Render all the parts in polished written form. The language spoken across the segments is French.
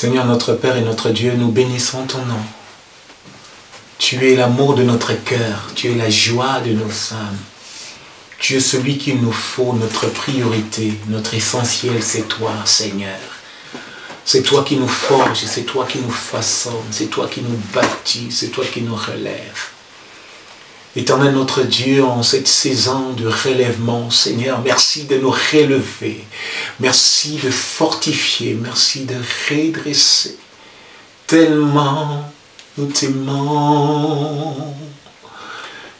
Seigneur notre Père et notre Dieu, nous bénissons ton nom. Tu es l'amour de notre cœur, tu es la joie de nos âmes. Tu es celui qu'il nous faut, notre priorité, notre essentiel, c'est toi, Seigneur. C'est toi qui nous forges, c'est toi qui nous façonnes, c'est toi qui nous bâtis, c'est toi qui nous relèves. Éternel notre Dieu, en cette saison de relèvement, Seigneur, merci de nous relever, merci de fortifier, merci de redresser. Tellement nous t'aimons.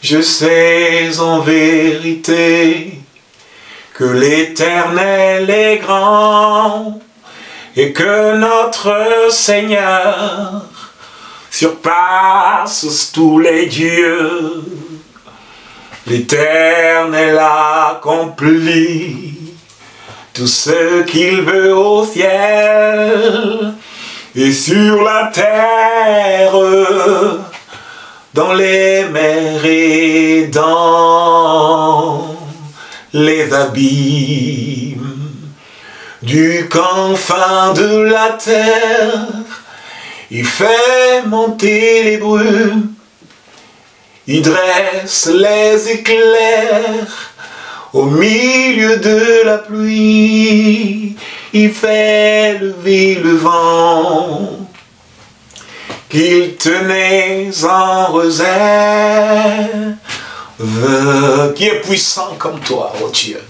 Je sais en vérité que l'Éternel est grand et que notre Seigneur surpasse tous les dieux. L'Éternel accomplit tout ce qu'il veut au ciel et sur la terre, dans les mers et dans les abîmes. Du confin de la terre, il fait monter les brumes, il dresse les éclairs au milieu de la pluie, il fait lever le vent qu'il tenait en réserve. Qui est puissant comme toi, oh Dieu.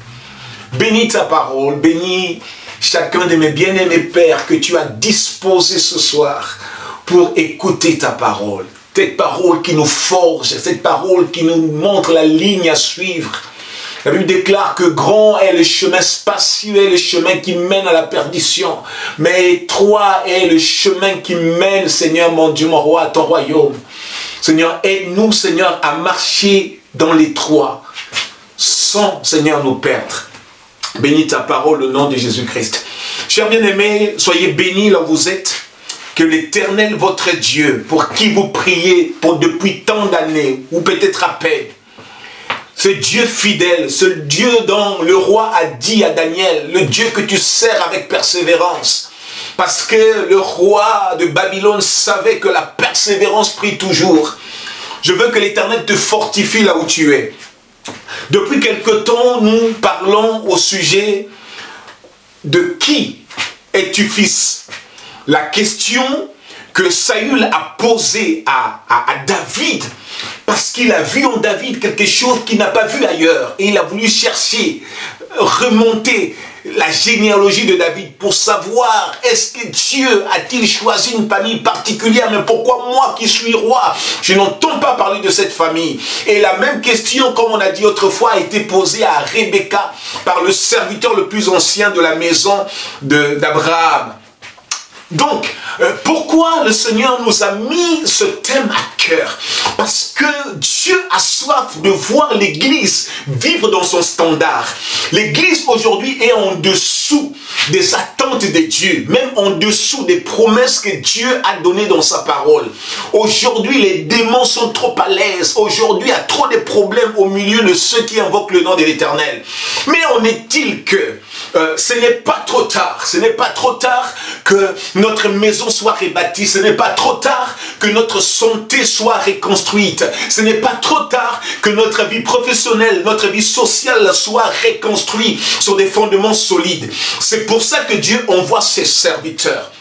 Bénis ta parole, bénis chacun de mes bien-aimés pères que tu as disposé ce soir pour écouter ta parole. Cette parole qui nous forge, cette parole qui nous montre la ligne à suivre. La Bible déclare que grand est le chemin spacieux, le chemin qui mène à la perdition. Mais étroit est le chemin qui mène, Seigneur mon Dieu, mon roi, à ton royaume. Seigneur, aide-nous, Seigneur, à marcher dans l'étroit, sans, Seigneur, nous perdre. Bénis ta parole au nom de Jésus-Christ. Chers bien-aimés, soyez bénis là où vous êtes. Que l'Éternel, votre Dieu, pour qui vous priez depuis tant d'années, ou peut-être à peine, ce Dieu fidèle, ce Dieu dont le roi a dit à Daniel, le Dieu que tu sers avec persévérance, parce que le roi de Babylone savait que la persévérance prie toujours. Je veux que l'Éternel te fortifie là où tu es. Depuis quelque temps, nous parlons au sujet de qui es-tu fils? La question que Saül a posée à David, parce qu'il a vu en David quelque chose qu'il n'a pas vu ailleurs. Et il a voulu chercher, remonter la généalogie de David pour savoir est-ce que Dieu a-t-il choisi une famille particulière, mais pourquoi moi qui suis roi, je n'entends pas parler de cette famille. Et la même question, comme on a dit autrefois, a été posée à Rebecca par le serviteur le plus ancien de la maison d'Abraham. Donc, pourquoi le Seigneur nous a mis ce thème à cœur? Parce que Dieu a soif de voir l'Église vivre dans son standard. L'Église aujourd'hui est en dessous des attentes de Dieu, même en dessous des promesses que Dieu a données dans sa parole. Aujourd'hui, les démons sont trop à l'aise. Aujourd'hui, il y a trop de problèmes au milieu de ceux qui invoquent le nom de l'Éternel. Mais en est-il que ce n'est pas trop tard. Ce n'est pas trop tard que notre maison soit rebâtie. Ce n'est pas trop tard que notre santé soit reconstruite. Ce n'est pas trop tard que notre vie professionnelle, notre vie sociale soit reconstruite sur des fondements solides. C'est pour ça que Dieu envoie ses serviteurs.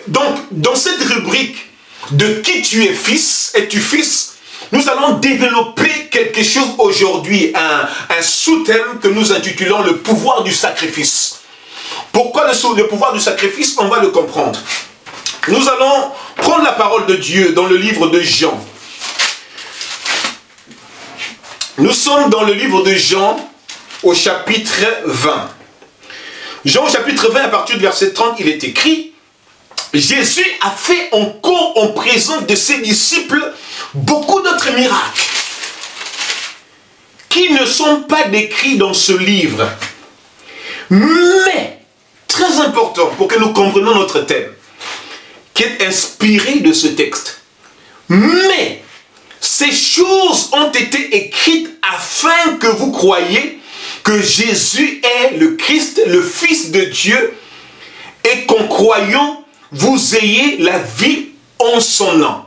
Donc, dans cette rubrique de qui tu es fils, es-tu fils? Nous allons développer quelque chose aujourd'hui, un sous-thème que nous intitulons le pouvoir du sacrifice. Pourquoi le pouvoir du sacrifice? On va le comprendre. Nous allons prendre la parole de Dieu dans le livre de Jean. Nous sommes dans le livre de Jean au chapitre 20. Jean au chapitre 20, à partir du verset 30, il est écrit: Jésus a fait encore en présence de ses disciples beaucoup d'autres miracles qui ne sont pas décrits dans ce livre. Mais, très important pour que nous comprenions notre thème, qui est inspiré de ce texte. Mais, ces choses ont été écrites afin que vous croyiez que Jésus est le Christ, le Fils de Dieu, et qu'en croyant, vous ayez la vie en son nom.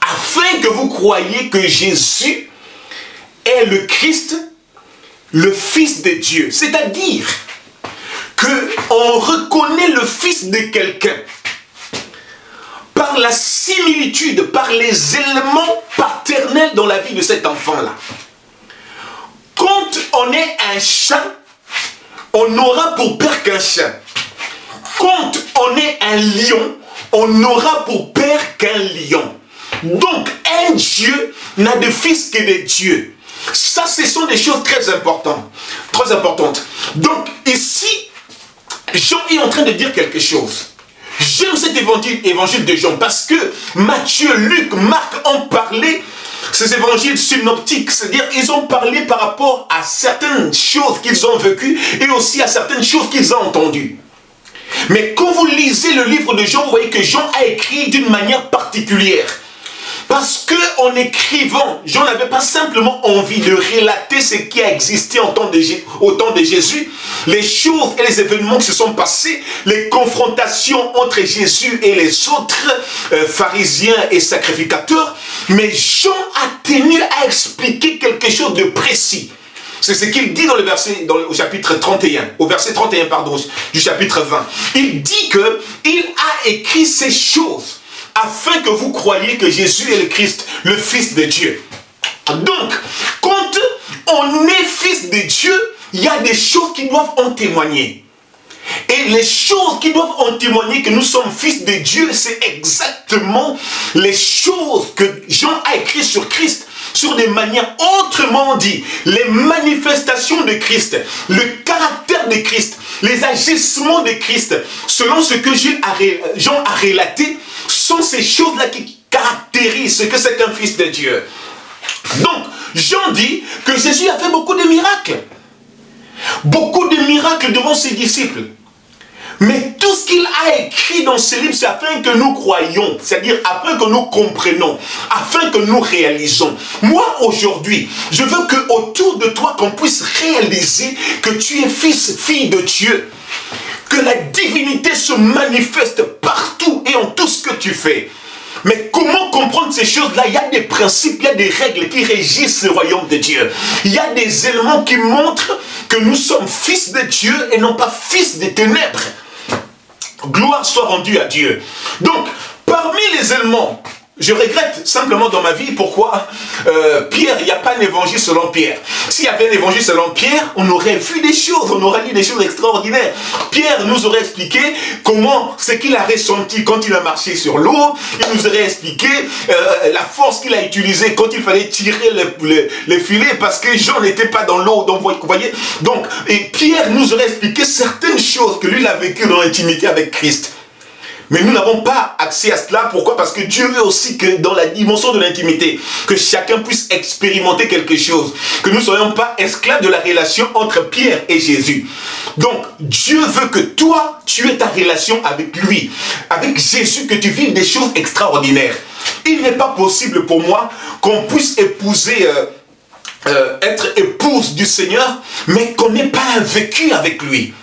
Afin que vous croyiez que Jésus est le Christ, le Fils de Dieu. C'est-à-dire qu'on reconnaît le Fils de quelqu'un par la similitude, par les éléments paternels dans la vie de cet enfant-là. Quand on est un chat, on aura pour père qu'un chat. Quand on est un lion, on aura pour père qu'un lion. Donc, un Dieu n'a de fils que des dieux. Ça, ce sont des choses très importantes. Très importantes. Donc, ici, Jean est en train de dire quelque chose. J'aime cet évangile de Jean parce que Matthieu, Luc, Marc ont parlé, ces évangiles synoptiques, c'est-à-dire ils ont parlé par rapport à certaines choses qu'ils ont vécues et aussi à certaines choses qu'ils ont entendues. Mais quand vous lisez le livre de Jean, vous voyez que Jean a écrit d'une manière particulière. Parce qu'en écrivant, Jean n'avait pas simplement envie de relater ce qui a existé au temps de Jésus, les choses et les événements qui se sont passés, les confrontations entre Jésus et les autres pharisiens et sacrificateurs, mais Jean a tenu à expliquer quelque chose de précis. C'est ce qu'il dit dans le verset, au chapitre 31, au verset 31, pardon, du chapitre 20. Il dit qu'il a écrit ces choses afin que vous croyiez que Jésus est le Christ, le Fils de Dieu. Donc, quand on est Fils de Dieu, il y a des choses qui doivent en témoigner. Et les choses qui doivent en témoigner que nous sommes Fils de Dieu, c'est exactement les choses que Jean a écrites sur Christ, sur des manières autrement dit, les manifestations de Christ, le caractère de Christ, les agissements de Christ, selon ce que Jean a relaté, sont ces choses-là qui caractérisent ce que c'est qu'un Fils de Dieu. Donc, Jean dit que Jésus a fait beaucoup de miracles. Beaucoup de miracles devant ses disciples. Mais tout ce qu'il a écrit dans ce livre, c'est afin que nous croyions, c'est-à-dire afin que nous comprenions, afin que nous réalisons. Moi, aujourd'hui, je veux qu'autour de toi, qu'on puisse réaliser que tu es fils, fille de Dieu. Que la divinité se manifeste partout et en tout ce que tu fais. Mais comment comprendre ces choses-là? Il y a des principes, il y a des règles qui régissent le royaume de Dieu. Il y a des éléments qui montrent que nous sommes fils de Dieu et non pas fils des ténèbres. Gloire soit rendue à Dieu. Donc, parmi les éléments, je regrette simplement dans ma vie pourquoi Pierre, il n'y a pas un évangile selon Pierre. S'il y avait un évangile selon Pierre, on aurait vu des choses, on aurait lu des choses extraordinaires. Pierre nous aurait expliqué comment, ce qu'il a ressenti quand il a marché sur l'eau. Il nous aurait expliqué la force qu'il a utilisée quand il fallait tirer le filet parce que Jean n'était pas dans l'eau. Donc, vous voyez, donc, et Pierre nous aurait expliqué certaines choses que lui il a vécues dans l'intimité avec Christ. Mais nous n'avons pas accès à cela. Pourquoi? Parce que Dieu veut aussi que dans la dimension de l'intimité, que chacun puisse expérimenter quelque chose. Que nous ne soyons pas esclaves de la relation entre Pierre et Jésus. Donc, Dieu veut que toi, tu aies ta relation avec lui. Avec Jésus, que tu vives des choses extraordinaires. Il n'est pas possible pour moi qu'on puisse épouser... être épouse du Seigneur, mais qu'on n'ait pas un vécu avec lui.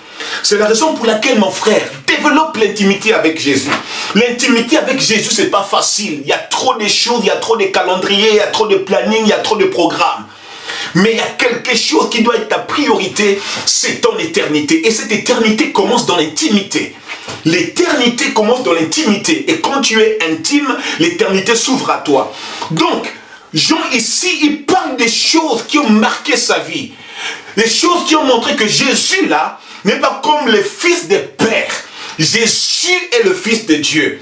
C'est la raison pour laquelle, mon frère, développe l'intimité avec Jésus. L'intimité avec Jésus, c'est pas facile. Il y a trop de choses, il y a trop de calendriers, il y a trop de planning, il y a trop de programmes. Mais il y a quelque chose qui doit être ta priorité, c'est ton éternité. Et cette éternité commence dans l'intimité. L'éternité commence dans l'intimité. Et quand tu es intime, l'éternité s'ouvre à toi. Donc, Jean ici, il parle des choses qui ont marqué sa vie. Les choses qui ont montré que Jésus, là, n'est pas comme le fils des pères. Jésus est le Fils de Dieu.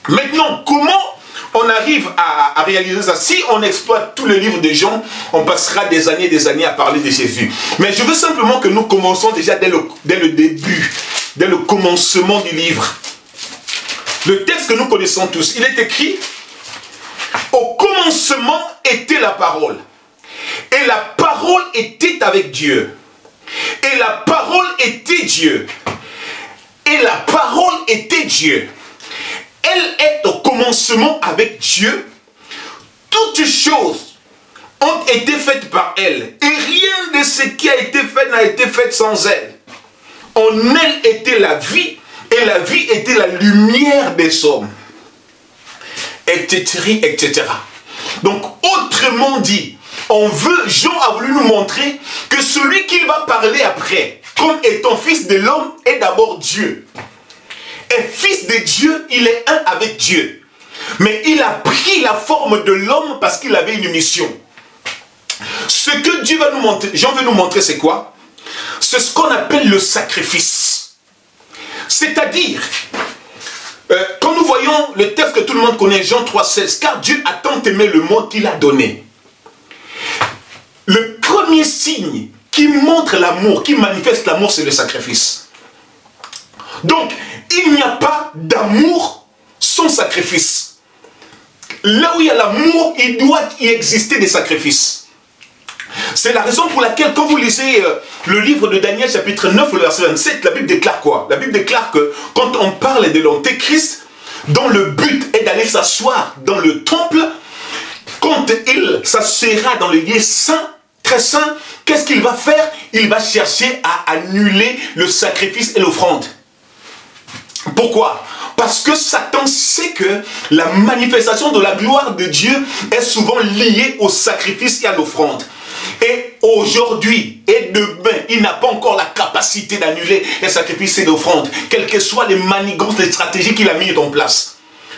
Maintenant, comment on arrive à réaliser ça? Si on exploite tout le livre de Jean, on passera des années à parler de Jésus. Mais je veux simplement que nous commençons déjà dès le début, dès le commencement du livre. Le texte que nous connaissons tous, il est écrit: au commencement était la parole. Et la parole était avec Dieu. Et la parole était Dieu. Et la parole était Dieu. Elle est au commencement avec Dieu. Toutes choses ont été faites par elle. Et rien de ce qui a été fait n'a été fait sans elle. En en elle était la vie, et la vie était la lumière des hommes. Etc., etc. Donc, autrement dit, Jean a voulu nous montrer que celui qu'il va parler après, comme étant fils de l'homme, est d'abord Dieu. Et fils de Dieu, il est un avec Dieu. Mais il a pris la forme de l'homme parce qu'il avait une mission. Ce que Dieu va nous montrer, Jean veut nous montrer, c'est quoi? C'est ce qu'on appelle le sacrifice. C'est-à-dire, quand nous voyons le texte que tout le monde connaît, Jean 3,16, car Dieu a tant aimé le monde qu'il a donné. Le premier signe qui montre l'amour, qui manifeste l'amour, c'est le sacrifice. Donc, il n'y a pas d'amour sans sacrifice. Là où il y a l'amour, il doit y exister des sacrifices. C'est la raison pour laquelle, quand vous lisez le livre de Daniel, chapitre 9, le verset 27, la Bible déclare quoi? La Bible déclare que quand on parle de l'Antéchrist, dont le but est d'aller s'asseoir dans le temple, quand il s'assoira dans le lieu saint, très saint, qu'est-ce qu'il va faire? Il va chercher à annuler le sacrifice et l'offrande. Pourquoi? Parce que Satan sait que la manifestation de la gloire de Dieu est souvent liée au sacrifice et à l'offrande. Et aujourd'hui et demain, il n'a pas encore la capacité d'annuler les sacrifices et l'offrande, quelles que soient les manigances, les stratégies qu'il a mises en place.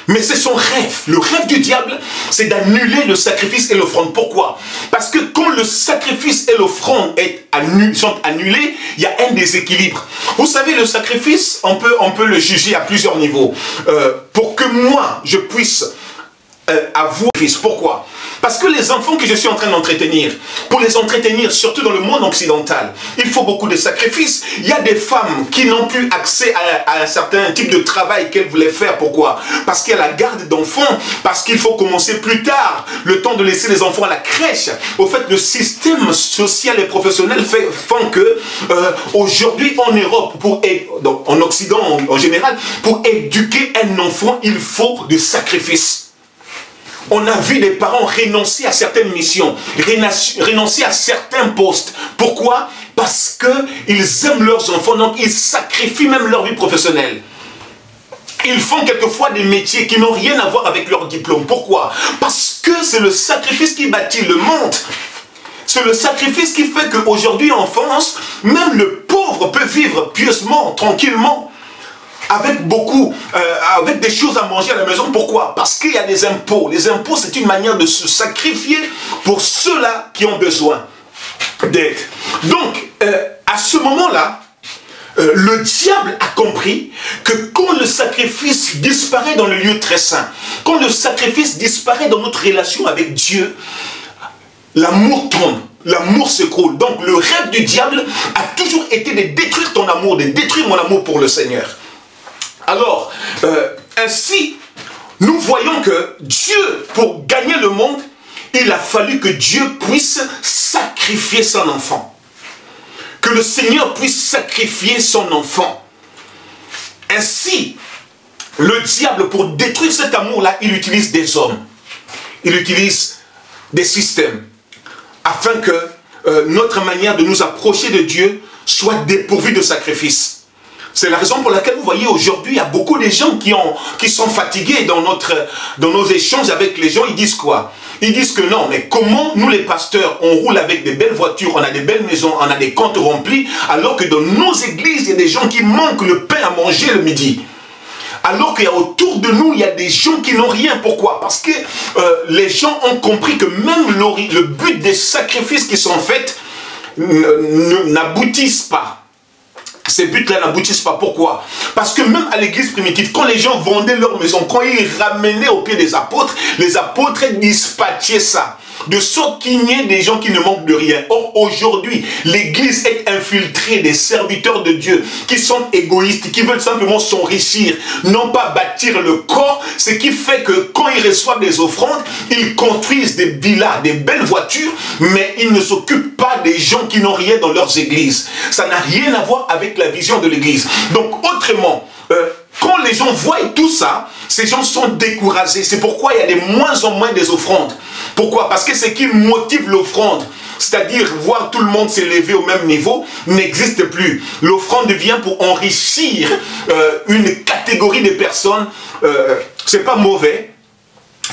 Mais c'est son rêve. Le rêve du diable, c'est d'annuler le sacrifice et l'offrande. Pourquoi? Parce que quand le sacrifice et l'offrande sont annulés, il y a un déséquilibre. Vous savez, le sacrifice, on peut le juger à plusieurs niveaux. Pour que moi, je puisse avouer. Pourquoi? Parce que les enfants que je suis en train d'entretenir, pour les entretenir, surtout dans le monde occidental, il faut beaucoup de sacrifices. Il y a des femmes qui n'ont plus accès à un certain type de travail qu'elles voulaient faire. Pourquoi? Parce qu'il y a la garde d'enfants, parce qu'il faut commencer plus tard, le temps de laisser les enfants à la crèche. Au fait, le système social et professionnel font que aujourd'hui en Europe, en Occident en général, pour éduquer un enfant, il faut des sacrifices. On a vu des parents renoncer à certaines missions, renoncer à certains postes. Pourquoi? Parce qu'ils aiment leurs enfants, donc ils sacrifient même leur vie professionnelle. Ils font quelquefois des métiers qui n'ont rien à voir avec leur diplôme. Pourquoi? Parce que c'est le sacrifice qui bâtit le monde. C'est le sacrifice qui fait qu'aujourd'hui en France, même le pauvre peut vivre pieusement, tranquillement, avec des choses à manger à la maison. Pourquoi? Parce qu'il y a des impôts. Les impôts, c'est une manière de se sacrifier pour ceux-là qui ont besoin d'aide. Donc, à ce moment-là, le diable a compris que quand le sacrifice disparaît dans le lieu très saint, quand le sacrifice disparaît dans notre relation avec Dieu, l'amour tombe. L'amour s'écroule. Donc, le rêve du diable a toujours été de détruire ton amour, de détruire mon amour pour le Seigneur. Alors, ainsi, nous voyons que Dieu, pour gagner le monde, il a fallu que Dieu puisse sacrifier son enfant. Que le Seigneur puisse sacrifier son enfant. Ainsi, le diable, pour détruire cet amour-là, il utilise des hommes. Il utilise des systèmes. Afin que notre manière de nous approcher de Dieu soit dépourvue de sacrifices. C'est la raison pour laquelle vous voyez aujourd'hui, il y a beaucoup de gens qui sont fatigués dans nos échanges avec les gens. Ils disent quoi? Ils disent que non, mais comment nous les pasteurs, on roule avec des belles voitures, on a des belles maisons, on a des comptes remplis, alors que dans nos églises, il y a des gens qui manquent le pain à manger le midi. Alors qu'il y a autour de nous, il y a des gens qui n'ont rien. Pourquoi? Parce que les gens ont compris que même le but des sacrifices qui sont faits n'aboutissent pas. Ces buts-là n'aboutissent pas. Pourquoi? Parce que même à l'église primitive, quand les gens vendaient leur maison, quand ils ramenaient au pied des apôtres, les apôtres dispatchaient ça. De sorte qu'il y ait des gens qui ne manquent de rien. Or, aujourd'hui, l'église est infiltrée des serviteurs de Dieu qui sont égoïstes, qui veulent simplement s'enrichir, non pas bâtir le corps, ce qui fait que quand ils reçoivent des offrandes, ils construisent des villas, des belles voitures, mais ils ne s'occupent pas des gens qui n'ont rien dans leurs églises. Ça n'a rien à voir avec la vision de l'église. Donc, autrement, quand les gens voient tout ça, ces gens sont découragés. C'est pourquoi il y a de moins en moins des offrandes. Pourquoi? Parce que ce qui motive l'offrande, c'est-à-dire voir tout le monde s'élever au même niveau, n'existe plus. L'offrande vient pour enrichir une catégorie de personnes. C'est pas mauvais.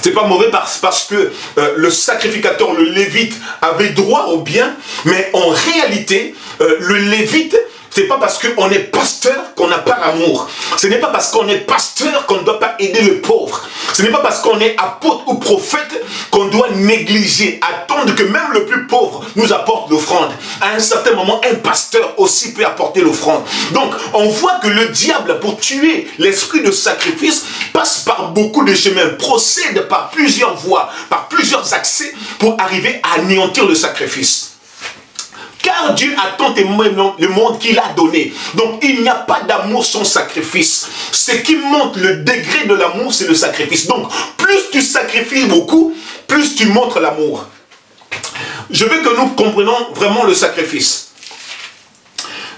C'est pas mauvais parce que le sacrificateur, le lévite, avait droit au bien, mais en réalité, le lévite, c'est pas parce qu'on est pasteur qu'on n'a pas l'amour. Ce n'est pas parce qu'on est pasteur qu'on ne doit pas aider le pauvre. Ce n'est pas parce qu'on est apôtre ou prophète qu'on doit négliger, attendre que même le plus pauvre nous apporte l'offrande. À un certain moment, un pasteur aussi peut apporter l'offrande. Donc, on voit que le diable, pour tuer l'esprit de sacrifice, passe par beaucoup de chemins, procède par plusieurs voies, par plusieurs accès pour arriver à anéantir le sacrifice. Car Dieu a tant aimé le monde qu'il a donné. Donc il n'y a pas d'amour sans sacrifice. Ce qui montre le degré de l'amour, c'est le sacrifice. Donc plus tu sacrifies beaucoup, plus tu montres l'amour. Je veux que nous comprenions vraiment le sacrifice.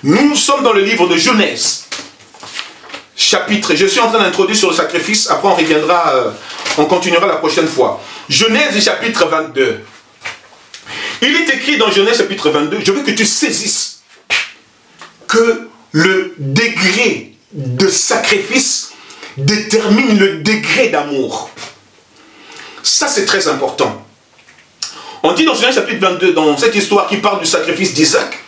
Nous sommes dans le livre de Genèse. Chapitre, je suis en train d'introduire sur le sacrifice. Après on reviendra, on continuera la prochaine fois. Genèse chapitre 22. Il est écrit dans Genèse chapitre 22, je veux que tu saisisses que le degré de sacrifice détermine le degré d'amour. Ça, c'est très important. On dit dans Genèse chapitre 22, dans cette histoire qui parle du sacrifice d'Isaac,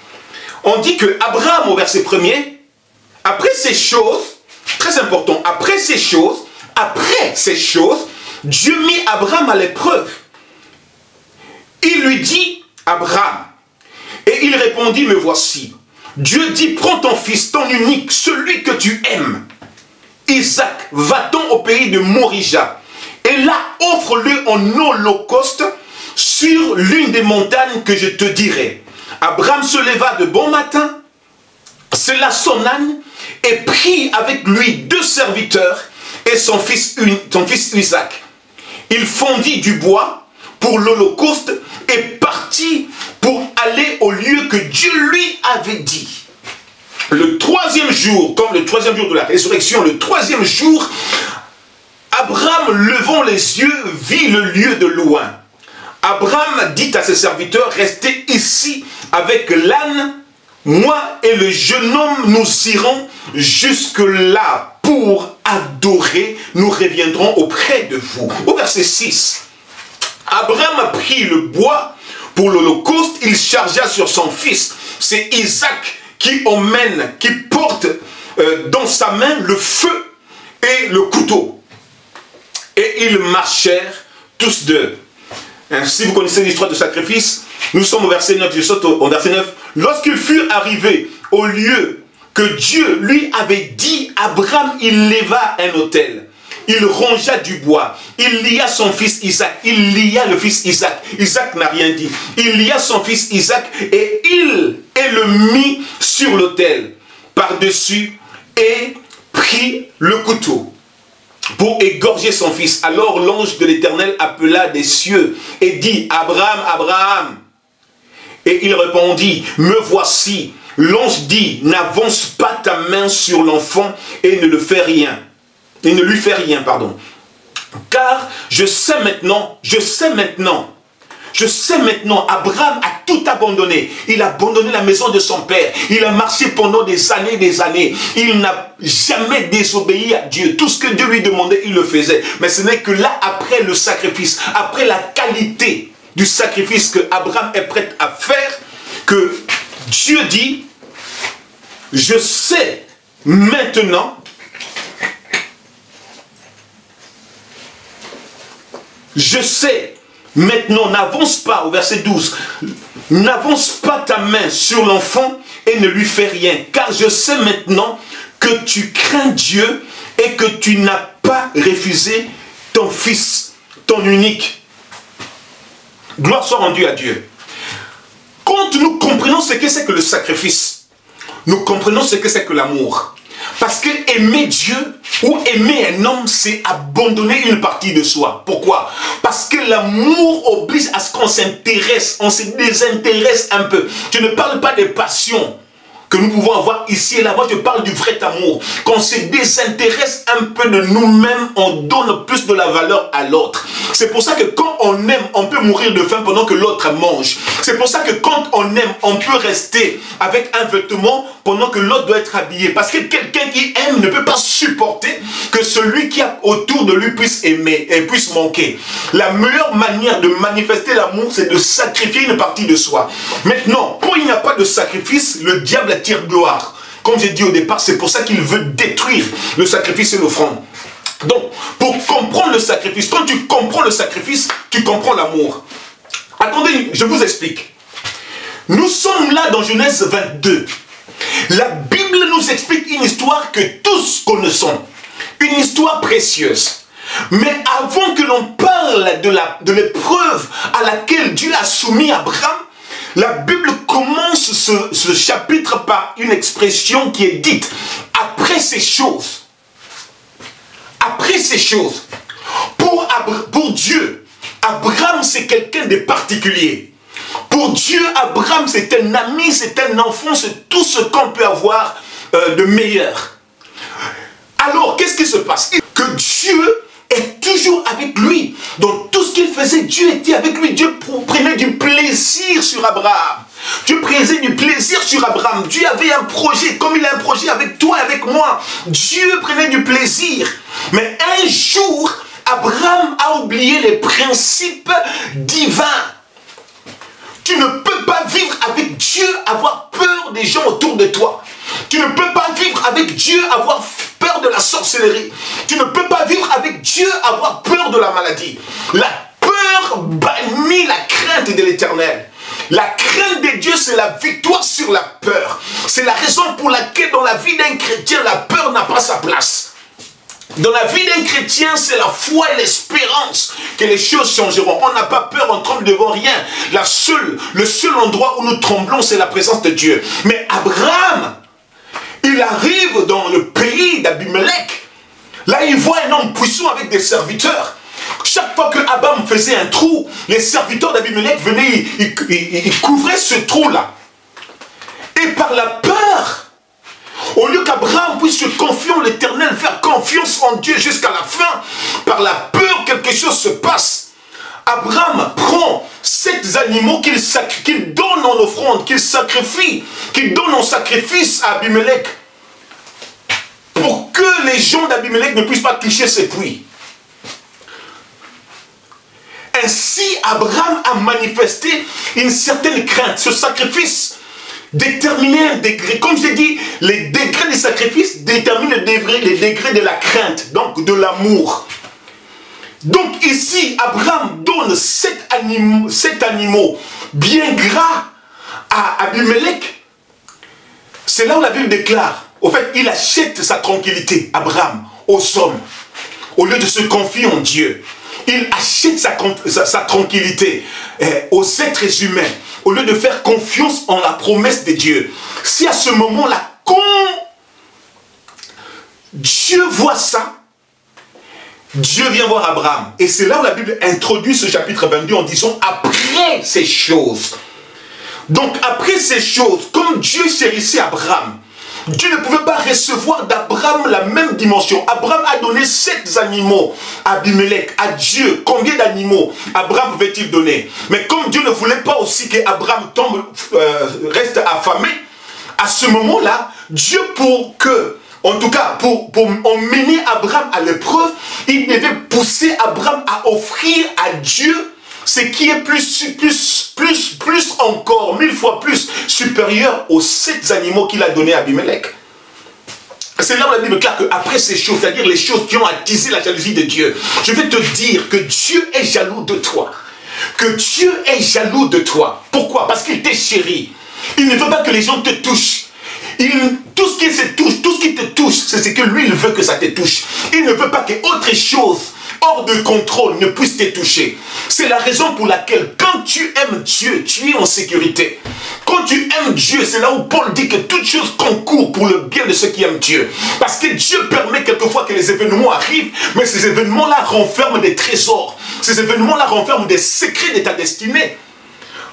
on dit que Abraham, au verset 1er, après ces choses, très important, après ces choses, Dieu mit Abraham à l'épreuve. Il lui dit, Abraham, et il répondit, me voici. Dieu dit, prends ton fils, ton unique, celui que tu aimes, Isaac, va-t'en au pays de Morija, et là, offre-le en holocauste sur l'une des montagnes que je te dirai. Abraham se leva de bon matin, sella son âne, et prit avec lui 2 serviteurs et son fils Isaac. Il fondit du bois pour l'holocauste et partit pour aller au lieu que Dieu lui avait dit. Le 3e jour, comme le 3e jour de la résurrection, le 3e jour, Abraham, levant les yeux, vit le lieu de loin. Abraham dit à ses serviteurs, restez ici avec l'âne, moi et le jeune homme, nous irons jusque-là pour adorer, nous reviendrons auprès de vous. Au verset 6, Abraham prit le bois pour l'holocauste, il chargea sur son fils. C'est Isaac qui emmène, qui porte dans sa main le feu et le couteau. Et ils marchèrent tous deux. Si vous connaissez l'histoire du sacrifice, nous sommes au verset 9, je saute au verset 9. Lorsqu'ils furent arrivés au lieu que Dieu lui avait dit, Abraham, il leva un autel. Il rongea du bois. Il lia son fils Isaac. Il lia le fils Isaac. Isaac n'a rien dit. Il lia son fils Isaac et le mit sur l'autel par-dessus et prit le couteau pour égorger son fils. Alors l'ange de l'Éternel appela des cieux et dit, Abraham, Abraham. Et il répondit, me voici. L'ange dit, n'avance pas ta main sur l'enfant et ne le fais rien. Il ne lui fait rien, pardon. Car je sais maintenant, Abraham a tout abandonné. Il a abandonné la maison de son père. Il a marché pendant des années. Il n'a jamais désobéi à Dieu. Tout ce que Dieu lui demandait, il le faisait. Mais ce n'est que là, après le sacrifice, après la qualité du sacrifice que Abraham est prêt à faire, que Dieu dit, je sais maintenant, n'avance pas, au verset 12, n'avance pas ta main sur l'enfant et ne lui fais rien, car je sais maintenant que tu crains Dieu et que tu n'as pas refusé ton fils, ton unique. Gloire soit rendue à Dieu. Quand nous comprenons ce que c'est que le sacrifice, nous comprenons ce que c'est que l'amour. Parce que aimer Dieu ou aimer un homme, c'est abandonner une partie de soi. Pourquoi? Parce que l'amour oblige à ce qu'on s'intéresse, on se désintéresse un peu. Je ne parle pas des passions que nous pouvons avoir ici et là. Moi, je parle du vrai amour. Qu'on se désintéresse un peu de nous-mêmes, on donne plus de la valeur à l'autre. C'est pour ça que quand on aime, on peut mourir de faim pendant que l'autre mange. C'est pour ça que quand on aime, on peut rester avec un vêtement pendant que l'autre doit être habillé. Parce que quelqu'un qui aime ne peut pas supporter que celui qui est autour de lui puisse aimer et puisse manquer. La meilleure manière de manifester l'amour, c'est de sacrifier une partie de soi. Maintenant, quand il n'y a pas de sacrifice, le diable attire gloire. Comme j'ai dit au départ, c'est pour ça qu'il veut détruire le sacrifice et l'offrande. Donc, pour comprendre le sacrifice, quand tu comprends le sacrifice, tu comprends l'amour. Attendez, je vous explique. Nous sommes là dans Genèse 22. La Bible nous explique une histoire que tous connaissons. Une histoire précieuse. Mais avant que l'on parle de l'épreuve à laquelle Dieu a soumis Abraham, la Bible commence ce chapitre par une expression qui est dite « après ces choses ». Après ces choses, pour Dieu, Abraham c'est quelqu'un de particulier. Pour Dieu, Abraham c'est un ami, c'est un enfant, c'est tout ce qu'on peut avoir de meilleur. Alors, qu'est-ce qui se passe? Que Dieu est toujours avec lui. Dans tout ce qu'il faisait, Dieu était avec lui. Dieu prenait du plaisir sur Abraham. Dieu prenait du plaisir sur Abraham. Dieu avait un projet, comme il a un projet avec toi et avec moi. Dieu prenait du plaisir. Mais un jour, Abraham a oublié les principes divins. Tu ne peux pas vivre avec Dieu, avoir peur des gens autour de toi. Tu ne peux pas vivre avec Dieu, avoir peur de la sorcellerie. Tu ne peux pas vivre avec Dieu, avoir peur de la maladie. La peur bannit la crainte de l'Éternel. La crainte de Dieu, c'est la victoire sur la peur. C'est la raison pour laquelle dans la vie d'un chrétien, la peur n'a pas sa place. Dans la vie d'un chrétien, c'est la foi et l'espérance que les choses changeront. On n'a pas peur, on tremble devant rien. Le seul endroit où nous tremblons, c'est la présence de Dieu. Mais Abraham, il arrive dans le pays d'Abimelech. Là, il voit un homme puissant avec des serviteurs. Chaque fois que Abraham faisait un trou, les serviteurs d'Abimelech venaient, ils couvraient ce trou-là. Et par la peur, au lieu qu'Abraham puisse se confier en l'Éternel, faire confiance en Dieu jusqu'à la fin, par la peur, quelque chose se passe. Abraham prend 7 animaux qu'il donne en offrande, qu'il sacrifie, qu'il donne en sacrifice à Abimelech, pour que les gens d'Abimelech ne puissent pas toucher ses puits. Ainsi, Abraham a manifesté une certaine crainte. Ce sacrifice déterminait un degré. Comme j'ai dit, les degrés du sacrifice déterminent les degrés de la crainte, donc de l'amour. Donc ici, Abraham donne 7 animaux bien gras à Abimelech. C'est là où la Bible déclare, au fait, il achète sa tranquillité, Abraham, aux hommes. Au lieu de se confier en Dieu, il achète sa tranquillité aux êtres humains, au lieu de faire confiance en la promesse de Dieu. Si à ce moment-là, quand Dieu voit ça, Dieu vient voir Abraham. Et c'est là où la Bible introduit ce chapitre 22 en disant « après ces choses ». Donc après ces choses, comme Dieu chérissait Abraham, Dieu ne pouvait pas recevoir d'Abraham la même dimension. Abraham a donné 7 animaux à Abimelech, à Dieu. Combien d'animaux Abraham pouvait-il donner? Mais comme Dieu ne voulait pas aussi qu'Abraham reste affamé, à ce moment-là, Dieu en tout cas, pour emmener Abraham à l'épreuve, il devait pousser Abraham à offrir à Dieu ce qui est plus encore, 1000 fois plus supérieur aux 7 animaux qu'il a donnés à Abimelech. C'est là où la Bible déclare qu'après ces choses, c'est-à-dire les choses qui ont attisé la jalousie de Dieu, je vais te dire que Dieu est jaloux de toi. Que Dieu est jaloux de toi. Pourquoi? Parce qu'il t'est chéri. Il ne veut pas que les gens te touchent. Tout ce qui te touche, c'est ce que lui, il veut que ça te touche. Il ne veut pas qu'autre chose hors de contrôle ne puisse te toucher. C'est la raison pour laquelle quand tu aimes Dieu, tu es en sécurité. Quand tu aimes Dieu, c'est là où Paul dit que toute chose concourt pour le bien de ceux qui aiment Dieu. Parce que Dieu permet quelquefois que les événements arrivent, mais ces événements-là renferment des trésors. Ces événements-là renferment des secrets de ta destinée.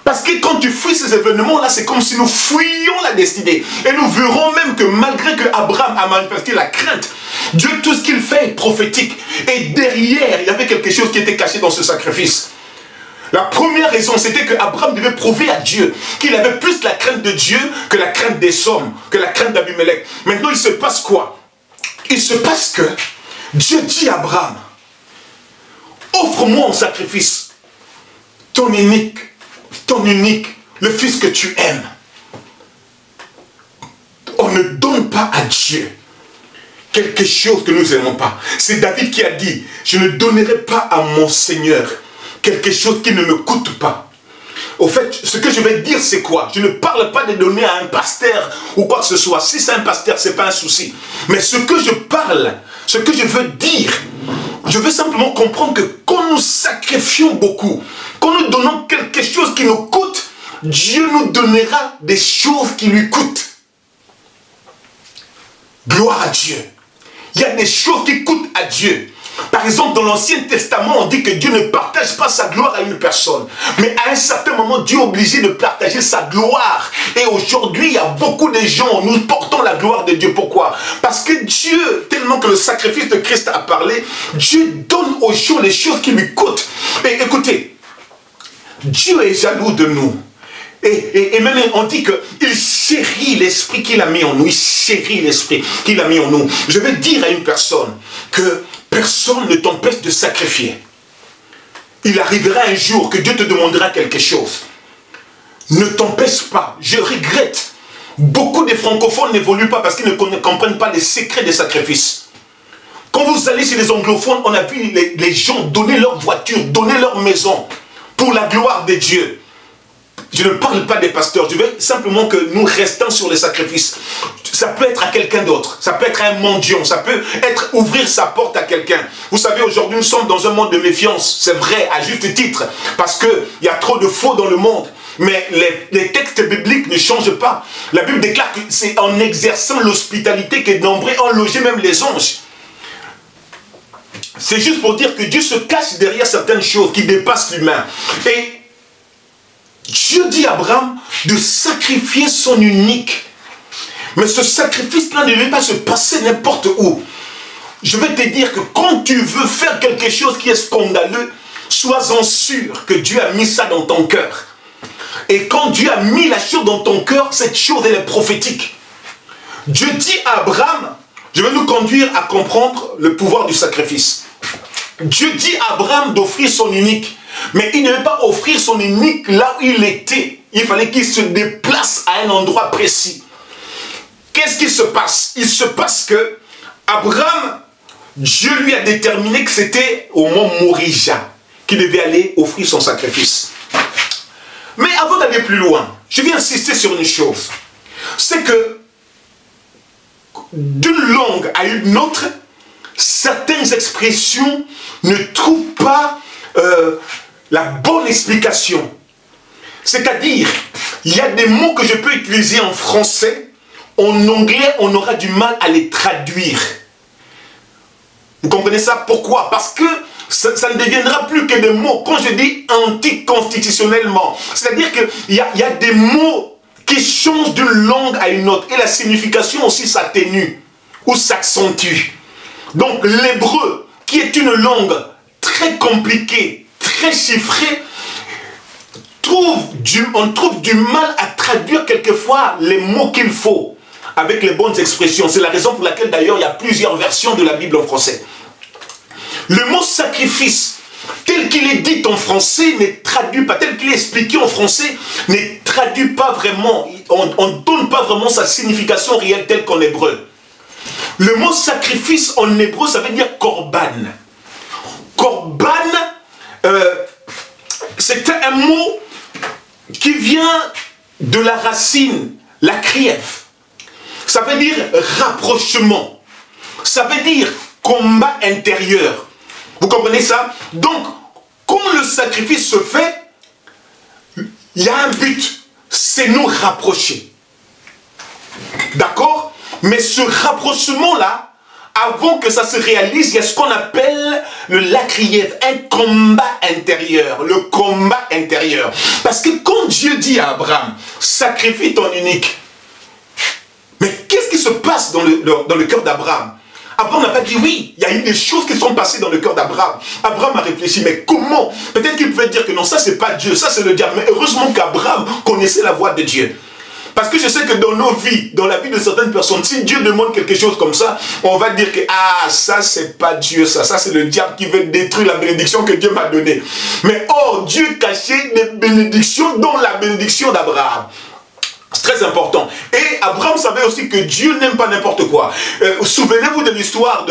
Parce que quand tu fuis ces événements-là, c'est comme si nous fuyions la destinée. Et nous verrons même que malgré que Abraham a manifesté la crainte, Dieu, tout ce qu'il fait est prophétique. Et derrière, il y avait quelque chose qui était caché dans ce sacrifice. La première raison, c'était qu'Abraham devait prouver à Dieu qu'il avait plus la crainte de Dieu que la crainte des hommes, que la crainte d'Abimelech. Maintenant, il se passe quoi? Il se passe que Dieu dit à Abraham, offre-moi en sacrifice ton unique, le fils que tu aimes. On ne donne pas à Dieu quelque chose que nous n'aimons pas. C'est David qui a dit, je ne donnerai pas à mon Seigneur quelque chose qui ne me coûte pas. Au fait, ce que je vais dire, c'est quoi? Je ne parle pas de donner à un pasteur ou quoi que ce soit. Si c'est un pasteur, ce n'est pas un souci. Mais ce que je parle, ce que je veux dire, je veux simplement comprendre que quand nous sacrifions beaucoup, quand nous donnons quelque chose qui nous coûte, Dieu nous donnera des choses qui lui coûtent. Gloire à Dieu. Il y a des choses qui coûtent à Dieu. Par exemple, dans l'Ancien Testament, on dit que Dieu ne partage pas sa gloire à une personne. Mais à un certain moment, Dieu est obligé de partager sa gloire. Et aujourd'hui, il y a beaucoup de gens, nous portons la gloire de Dieu. Pourquoi? Parce que Dieu, tellement que le sacrifice de Christ a parlé, Dieu donne aux gens les choses qui lui coûtent. Et écoutez, Dieu est jaloux de nous. Et même on dit qu'il chérit l'esprit qu'il a mis en nous. Il chérit l'esprit qu'il a mis en nous. Je vais dire à une personne que personne ne t'empêche de sacrifier. Il arrivera un jour que Dieu te demandera quelque chose. Ne t'empêche pas. Je regrette. Beaucoup de francophones n'évoluent pas parce qu'ils ne comprennent pas les secrets des sacrifices. Quand vous allez chez les anglophones, on a vu les gens donner leur voiture, donner leur maison pour la gloire de Dieu. Je ne parle pas des pasteurs, je veux simplement que nous restons sur les sacrifices. Ça peut être à quelqu'un d'autre, ça peut être un mendiant, ça peut être ouvrir sa porte à quelqu'un. Vous savez, aujourd'hui nous sommes dans un monde de méfiance, c'est vrai, à juste titre, parce qu'il y a trop de faux dans le monde. Mais les textes bibliques ne changent pas. La Bible déclare que c'est en exerçant l'hospitalité que nombreux ont logé même les anges. C'est juste pour dire que Dieu se cache derrière certaines choses qui dépassent l'humain. Et Dieu dit à Abraham de sacrifier son unique. Mais ce sacrifice-là ne devait pas se passer n'importe où. Je vais te dire que quand tu veux faire quelque chose qui est scandaleux, sois-en sûr que Dieu a mis ça dans ton cœur. Et quand Dieu a mis la chose dans ton cœur, cette chose, elle est prophétique. Dieu dit à Abraham, je vais nous conduire à comprendre le pouvoir du sacrifice. Dieu dit à Abraham d'offrir son unique. Mais il ne veut pas offrir son unique là où il était. Il fallait qu'il se déplace à un endroit précis. Qu'est-ce qui se passe? Il se passe que Abraham, Dieu lui a déterminé que c'était au mont Morija qu'il devait aller offrir son sacrifice. Mais avant d'aller plus loin, je vais insister sur une chose. C'est que d'une langue à une autre, certaines expressions ne trouvent pas la bonne explication. C'est-à-dire, il y a des mots que je peux utiliser en français, en anglais, on aura du mal à les traduire. Vous comprenez ça? Pourquoi? Parce que ça ne deviendra plus que des mots, quand je dis anticonstitutionnellement. C'est-à-dire qu'il y a des mots qui changent d'une langue à une autre, et la signification aussi s'atténue ou s'accentue. Donc l'hébreu, qui est une langue très compliquée, très chiffrée, on trouve du mal à traduire quelquefois les mots qu'il faut avec les bonnes expressions. C'est la raison pour laquelle d'ailleurs il y a plusieurs versions de la Bible en français. Le mot sacrifice, tel qu'il est dit en français, ne traduit pas, tel qu'il est expliqué en français, ne traduit pas vraiment, on ne donne pas vraiment sa signification réelle telle qu'en hébreu. Le mot sacrifice en hébreu, ça veut dire korban. Korban, c'est un mot qui vient de la racine, la krief. Ça veut dire rapprochement. Ça veut dire combat intérieur. Vous comprenez ça? Donc, quand le sacrifice se fait, il y a un but, c'est nous rapprocher. D'accord? Mais ce rapprochement-là avant que ça se réalise, il y a ce qu'on appelle le lacrief, un combat intérieur, le combat intérieur. Parce que quand Dieu dit à Abraham, sacrifie ton unique, mais qu'est-ce qui se passe dans le cœur d'Abraham? Abraham n'a pas dit oui, il y a eu des choses qui sont passées dans le cœur d'Abraham. Abraham a réfléchi, mais comment? Peut-être qu'il pouvait dire que non, ça c'est pas Dieu, ça c'est le diable. Mais heureusement qu'Abraham connaissait la voix de Dieu. Parce que je sais que dans nos vies, dans la vie de certaines personnes, si Dieu demande quelque chose comme ça, on va dire que ah, ça c'est pas Dieu, ça c'est le diable qui veut détruire la bénédiction que Dieu m'a donnée. Mais oh, Dieu cachait des bénédictions dans la bénédiction d'Abraham. C'est très important. Et Abraham savait aussi que Dieu n'aime pas n'importe quoi. Souvenez-vous de l'histoire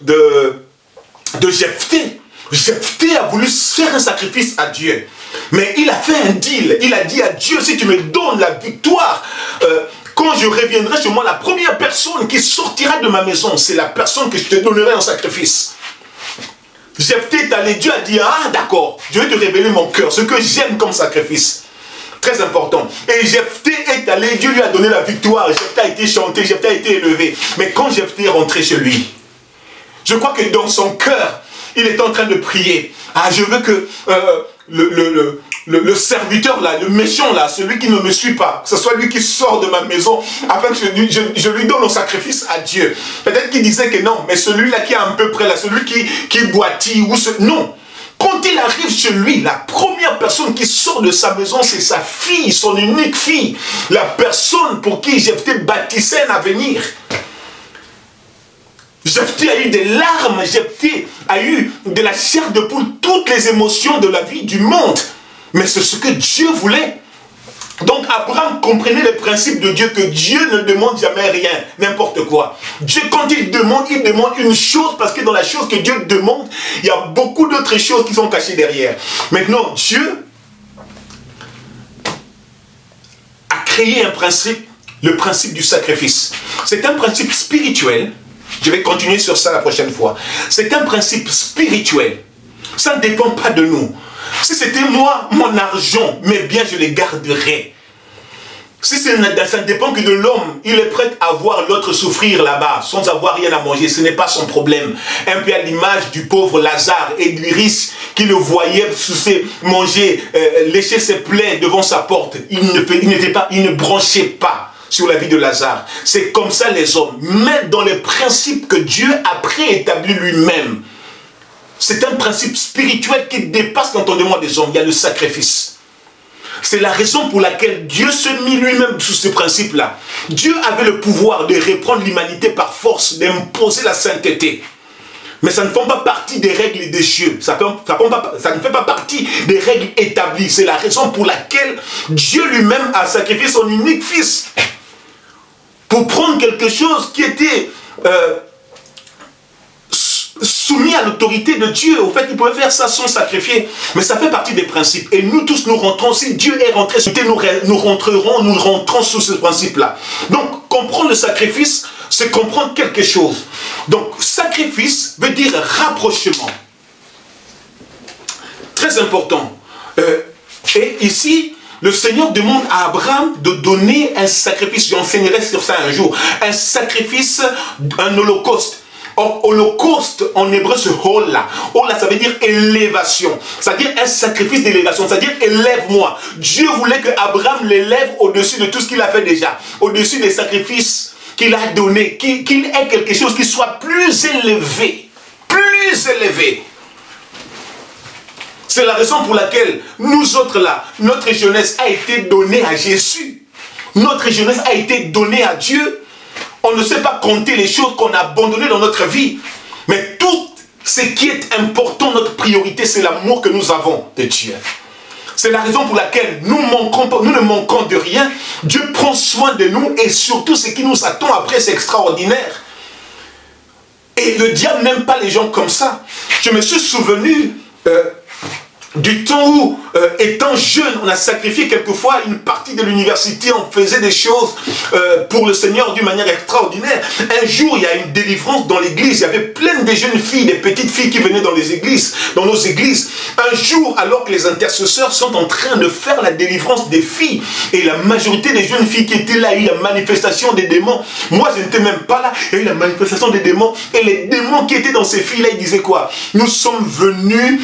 de Jephthé. Jephthé a voulu faire un sacrifice à Dieu. Mais il a fait un deal. Il a dit à Dieu, si tu me donnes la victoire, quand je reviendrai chez moi, la première personne qui sortira de ma maison, c'est la personne que je te donnerai en sacrifice. Jephthé est allé, Dieu a dit, ah d'accord, je vais te révéler mon cœur, ce que j'aime comme sacrifice. Très important. Et Jephthé est allé, Dieu lui a donné la victoire. Jephthé a été chanté, Jephthé a été élevé. Mais quand Jephthé est rentré chez lui, je crois que dans son cœur, il est en train de prier. Ah, je veux que le serviteur là, le méchant là, celui qui ne me suit pas, que ce soit lui qui sort de ma maison, afin que je lui donne au sacrifice à Dieu. Peut-être qu'il disait que non, mais celui-là qui est à peu près là, celui qui boitille, ou non. Quand il arrive chez lui, la première personne qui sort de sa maison, c'est sa fille, son unique fille. La personne pour qui Jephthé bâtissait un avenir. Jephthé a eu des larmes, Jephthé a eu de la chair de poule, toutes les émotions de la vie du monde. Mais c'est ce que Dieu voulait. Donc Abraham comprenait le principe de Dieu, que Dieu ne demande jamais rien, n'importe quoi. Dieu, quand il demande une chose, parce que dans la chose que Dieu demande, il y a beaucoup d'autres choses qui sont cachées derrière. Maintenant, Dieu a créé un principe, le principe du sacrifice. C'est un principe spirituel. Je vais continuer sur ça la prochaine fois. C'est un principe spirituel. Ça ne dépend pas de nous. Si c'était moi, mon argent, mes biens, je les garderais. Si ça ne dépend que de l'homme, il est prêt à voir l'autre souffrir là-bas, sans avoir rien à manger, ce n'est pas son problème. Un peu à l'image du pauvre Lazare et du riche qui le voyait manger, lécher ses plaies devant sa porte. Il ne branchait pas sur la vie de Lazare. C'est comme ça les hommes. Mais dans les principes que Dieu a préétablis lui-même, c'est un principe spirituel qui dépasse l'entendement des hommes. Il y a le sacrifice. C'est la raison pour laquelle Dieu se mit lui-même sous ce principe-là. Dieu avait le pouvoir de reprendre l'humanité par force, d'imposer la sainteté. Mais ça ne fait pas partie des règles des cieux. Ça ne fait pas partie des règles établies. C'est la raison pour laquelle Dieu lui-même a sacrifié son unique fils. Pour prendre quelque chose qui était soumis à l'autorité de Dieu. Au fait, il pouvait faire ça sans sacrifier. Mais ça fait partie des principes. Et nous tous, nous rentrons. Si Dieu est rentré, nous rentrons sous ce principe-là. Donc, comprendre le sacrifice, c'est comprendre quelque chose. Donc, sacrifice veut dire rapprochement. Très important. Et ici, le Seigneur demande à Abraham de donner un sacrifice. J'enseignerai sur ça un jour. Un sacrifice, un holocauste. Or, holocauste, en hébreu, ce hola. Hola, ça veut dire élévation. C'est-à-dire un sacrifice d'élévation. C'est-à-dire élève-moi. Dieu voulait que Abraham l'élève au-dessus de tout ce qu'il a fait déjà. Au-dessus des sacrifices qu'il a donnés. Qu'il ait quelque chose qui soit plus élevé. Plus élevé. C'est la raison pour laquelle nous autres là, notre jeunesse a été donnée à Jésus. Notre jeunesse a été donnée à Dieu. On ne sait pas compter les choses qu'on a abandonnées dans notre vie. Mais tout ce qui est important, notre priorité, c'est l'amour que nous avons de Dieu. C'est la raison pour laquelle nous ne manquons de rien. Dieu prend soin de nous et surtout ce qui nous attend après, c'est extraordinaire. Et le diable n'aime pas les gens comme ça. Je me suis souvenu du temps où, étant jeune, on a sacrifié quelquefois une partie de l'université, on faisait des choses pour le Seigneur d'une manière extraordinaire. Un jour, il y a une délivrance dans l'église, il y avait plein de jeunes filles, des petites filles qui venaient dans les églises, dans nos églises. Un jour, alors que les intercesseurs sont en train de faire la délivrance des filles, et la majorité des jeunes filles qui étaient là, il y a eu la manifestation des démons. Moi, je n'étais même pas là, il y a eu la manifestation des démons, et les démons qui étaient dans ces filles-là, ils disaient quoi? Nous sommes venus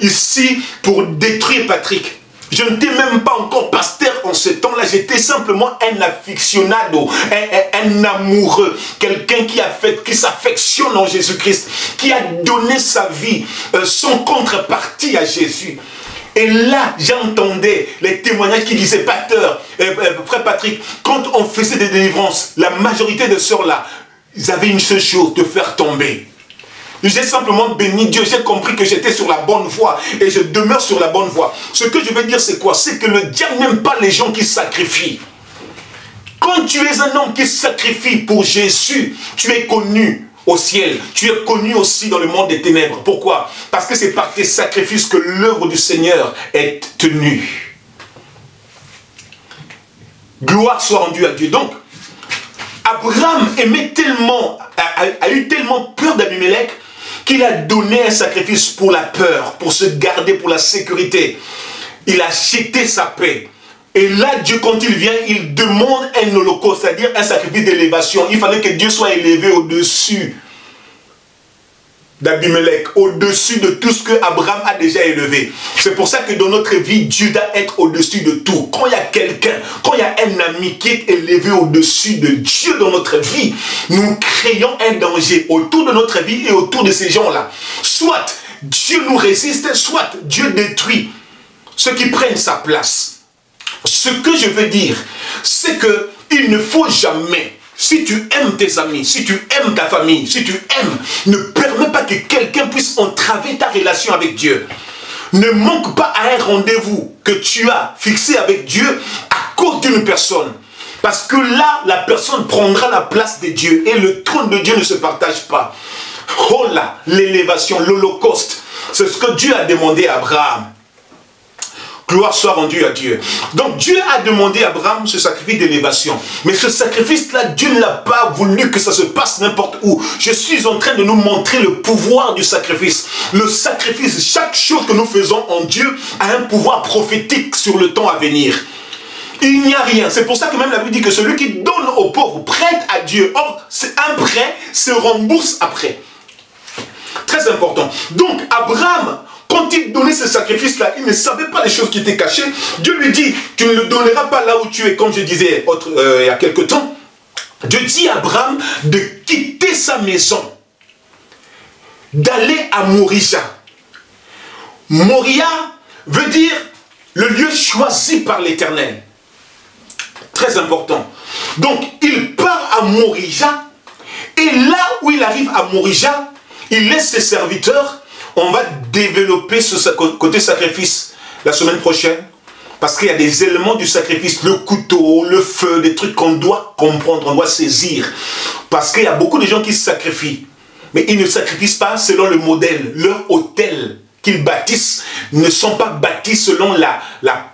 ici pour détruire Patrick. Je n'étais même pas encore pasteur en ce temps-là, j'étais simplement un aficionado, un amoureux, quelqu'un qui s'affectionne en Jésus-Christ, qui a donné sa vie, son contrepartie à Jésus. Et là, j'entendais les témoignages qui disaient, pasteur, frère Patrick, quand on faisait des délivrances, la majorité de sœurs-là, ils avaient une seule chose, de faire tomber. J'ai simplement béni Dieu, j'ai compris que j'étais sur la bonne voie et je demeure sur la bonne voie. Ce que je veux dire, c'est quoi? C'est que le diable n'aime pas les gens qui sacrifient. Quand tu es un homme qui sacrifie pour Jésus, tu es connu au ciel. Tu es connu aussi dans le monde des ténèbres. Pourquoi? Parce que c'est par tes sacrifices que l'œuvre du Seigneur est tenue. Gloire soit rendue à Dieu. Donc, Abraham aimait tellement, a eu tellement peur d'Abimelech qu'il a donné un sacrifice pour la peur, pour se garder, pour la sécurité. Il a acheté sa paix. Et là, Dieu, quand il vient, il demande un holocauste, c'est-à-dire un sacrifice d'élévation. Il fallait que Dieu soit élevé au-dessus d'Abimelech, au-dessus de tout ce que Abraham a déjà élevé. C'est pour ça que dans notre vie, Dieu doit être au-dessus de tout. Quand il y a quelqu'un, quand il y a un ami qui est élevé au-dessus de Dieu dans notre vie, nous créons un danger autour de notre vie et autour de ces gens-là. Soit Dieu nous résiste, soit Dieu détruit ceux qui prennent sa place. Ce que je veux dire, c'est que il ne faut jamais, si tu aimes tes amis, si tu aimes ta famille, si tu aimes, ne permets pas que quelqu'un puisse entraver ta relation avec Dieu. Ne manque pas à un rendez-vous que tu as fixé avec Dieu à cause d'une personne. Parce que là, la personne prendra la place de Dieu et le trône de Dieu ne se partage pas. Oh là, l'élévation, l'holocauste, c'est ce que Dieu a demandé à Abraham. Gloire soit rendue à Dieu. Donc Dieu a demandé à Abraham ce sacrifice d'élévation. Mais ce sacrifice-là, Dieu n'a pas voulu que ça se passe n'importe où. Je suis en train de nous montrer le pouvoir du sacrifice. Le sacrifice, chaque chose que nous faisons en Dieu a un pouvoir prophétique sur le temps à venir. Il n'y a rien. C'est pour ça que même la Bible dit que celui qui donne aux pauvres prête à Dieu. Or, c'est un prêt se rembourse après. Très important. Donc, Abraham, quand il donnait ce sacrifice-là, il ne savait pas les choses qui étaient cachées. Dieu lui dit, tu ne le donneras pas là où tu es, comme je disais il y a quelque temps. Dieu dit à Abraham de quitter sa maison, d'aller à Moria. Moria veut dire le lieu choisi par l'Éternel. Très important. Donc, il part à Moria, et là où il arrive à Moria, il laisse ses serviteurs. On va développer ce côté sacrifice la semaine prochaine. Parce qu'il y a des éléments du sacrifice, le couteau, le feu, des trucs qu'on doit comprendre, on doit saisir. Parce qu'il y a beaucoup de gens qui se sacrifient. Mais ils ne sacrifient pas selon le modèle. Leur autel qu'ils bâtissent ne sont pas bâtis selon la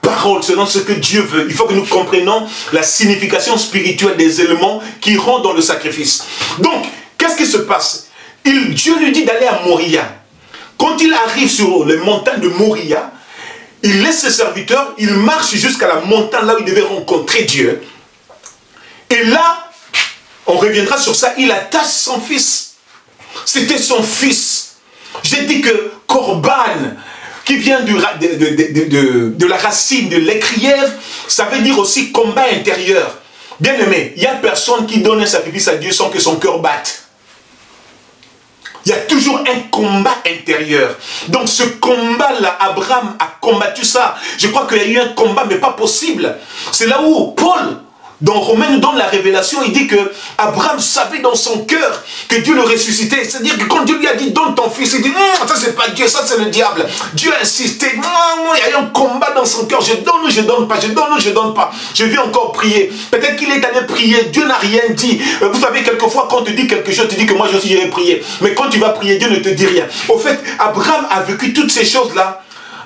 parole, selon ce que Dieu veut. Il faut que nous comprenions la signification spirituelle des éléments qui rentrent dans le sacrifice. Donc, qu'est-ce qui se passe? Dieu lui dit d'aller à Moria. Quand il arrive sur les montagnes de Moria, il laisse ses serviteurs, il marche jusqu'à la montagne là où il devait rencontrer Dieu. Et là, on reviendra sur ça, il attache son fils. C'était son fils. J'ai dit que Corban, qui vient de la racine de l'écrière, ça veut dire aussi combat intérieur. Bien aimé, il n'y a personne qui donne un sacrifice à Dieu sans que son cœur batte. Il y a toujours un combat intérieur. Donc ce combat-là, Abraham a combattu ça. Je crois qu'il y a eu un combat, mais pas possible. C'est là où Paul, dans Romains, nous donne la révélation. Il dit que Abraham savait dans son cœur que Dieu le ressuscitait. C'est-à-dire que quand Dieu lui a dit, donne ton fils, il dit, ça c'est pas Dieu, ça c'est le diable. Dieu a insisté. Il y a eu un combat dans son cœur. Je donne ou je donne pas, je donne ou je donne pas. Je vais encore prier. Peut-être qu'il est allé prier. Dieu n'a rien dit. Vous savez, quelquefois, quand on te dit quelque chose, tu dis que moi je aussi je vais prier. Mais quand tu vas prier, Dieu ne te dit rien. Au fait, Abraham a vécu toutes ces choses-là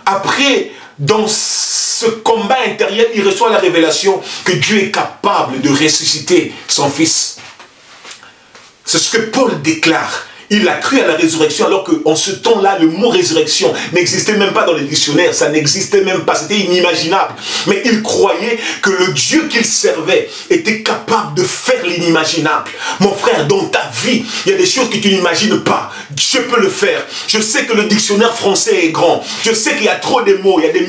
après, dans ce combat intérieur, il reçoit la révélation que Dieu est capable de ressusciter son fils. C'est ce que Paul déclare. Il a cru à la résurrection alors qu'en ce temps-là, le mot résurrection n'existait même pas dans les dictionnaires. Ça n'existait même pas, c'était inimaginable. Mais il croyait que le Dieu qu'il servait était capable de faire l'inimaginable. Mon frère, dans ta vie, il y a des choses que tu n'imagines pas. Dieu peut le faire. Je sais que le dictionnaire français est grand. Je sais qu'il y a trop de mots. Il y a des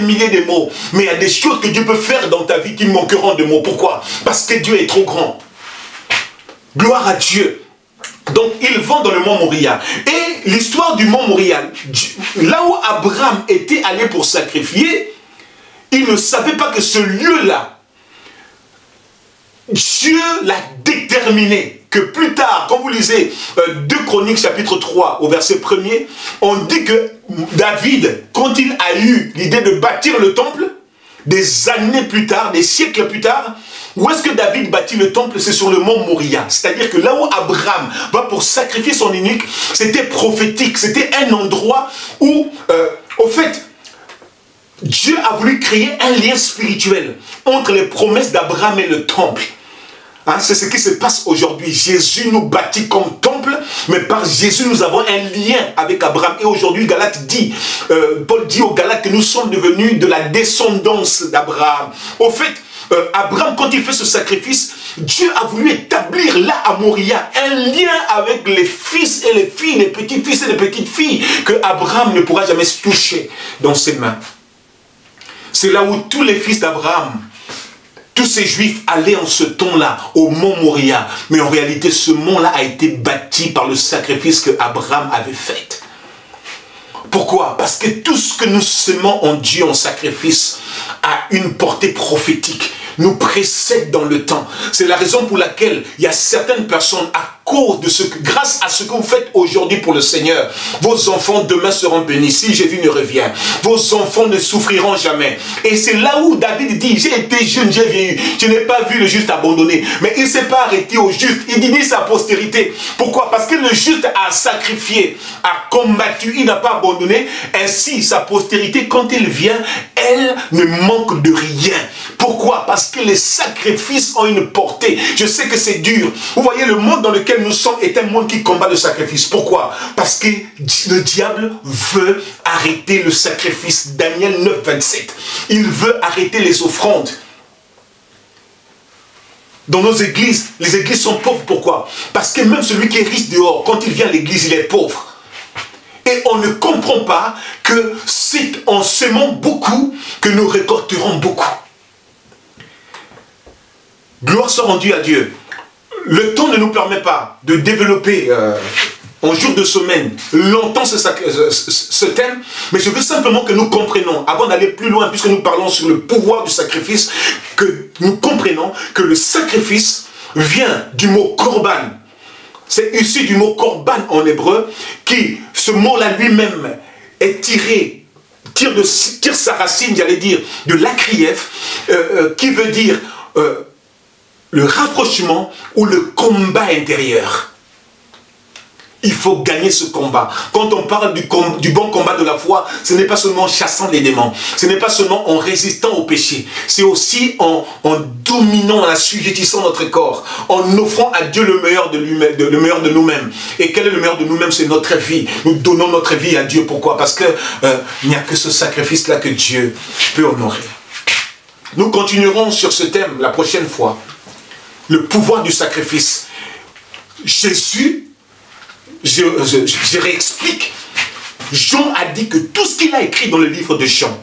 milliers de mots. Mais il y a des choses que Dieu peut faire dans ta vie qui manqueront de mots. Pourquoi? Parce que Dieu est trop grand. Gloire à Dieu. Donc, ils vont dans le mont Moria. Et l'histoire du mont Moria, là où Abraham était allé pour sacrifier, il ne savait pas que ce lieu-là, Dieu l'a déterminé. Que plus tard, quand vous lisez 2 Chroniques chapitre 3 au verset 1er, on dit que David, quand il a eu l'idée de bâtir le temple, des années plus tard, des siècles plus tard, où est-ce que David bâtit le temple? C'est sur le mont Moria. C'est-à-dire que là où Abraham va pour sacrifier son unique, c'était prophétique. C'était un endroit où, au fait, Dieu a voulu créer un lien spirituel entre les promesses d'Abraham et le temple. Hein, c'est ce qui se passe aujourd'hui. Jésus nous bâtit comme temple, mais par Jésus nous avons un lien avec Abraham. Et aujourd'hui, Galate dit, Paul dit aux Galates que nous sommes devenus de la descendance d'Abraham. Au fait, Abraham, quand il fait ce sacrifice, Dieu a voulu établir là à Moria un lien avec les fils et les filles, les petits-fils et les petites-filles que Abraham ne pourra jamais se toucher dans ses mains. C'est là où tous les fils d'Abraham, tous ces juifs allaient en ce temps-là au mont Moria. Mais en réalité, ce mont-là a été bâti par le sacrifice que Abraham avait fait. Pourquoi? Parce que tout ce que nous semons en Dieu en sacrifice a une portée prophétique, nous précède dans le temps. C'est la raison pour laquelle il y a certaines personnes, à cause de ce que, grâce à ce que vous faites aujourd'hui pour le Seigneur, vos enfants demain seront bénis. Si Jésus ne revient, vos enfants ne souffriront jamais. Et c'est là où David dit, j'ai été jeune, j'ai vieilli, je n'ai pas vu le juste abandonné. Mais il ne s'est pas arrêté au juste, il dit sa postérité. Pourquoi? Parce que le juste a sacrifié, a combattu, il n'a pas abandonné. Ainsi, sa postérité, quand il vient, elle ne manque de rien. Pourquoi? Parce que les sacrifices ont une portée. Je sais que c'est dur. Vous voyez, le monde dans lequel nous sommes est un monde qui combat le sacrifice. Pourquoi? Parce que le diable veut arrêter le sacrifice. Daniel 9, 27. Il veut arrêter les offrandes. Dans nos églises, les églises sont pauvres. Pourquoi? Parce que même celui qui est riche dehors, quand il vient à l'église, il est pauvre. Et on ne comprend pas que c'est en semant beaucoup que nous récolterons beaucoup. Gloire soit rendue à Dieu. Le temps ne nous permet pas de développer en jour de semaine longtemps ce thème, mais je veux simplement que nous comprenions, avant d'aller plus loin, puisque nous parlons sur le pouvoir du sacrifice, que nous comprenons que le sacrifice vient du mot korban. C'est issu du mot korban en hébreu, qui, ce mot-là lui-même, est tire sa racine, j'allais dire, de l'akrief, qui veut dire le rapprochement ou le combat intérieur. Il faut gagner ce combat. Quand on parle du bon combat de la foi, ce n'est pas seulement en chassant les démons, ce n'est pas seulement en résistant au péché, c'est aussi en dominant, en assujettissant notre corps, en offrant à Dieu le meilleur de nous-mêmes. Et quel est le meilleur de nous-mêmes? C'est notre vie. Nous donnons notre vie à Dieu. Pourquoi? Parce que il n'y a que ce sacrifice-là que Dieu peut honorer. Nous continuerons sur ce thème la prochaine fois. Le pouvoir du sacrifice. Jésus, je réexplique. Jean a dit que tout ce qu'il a écrit dans le livre de Jean,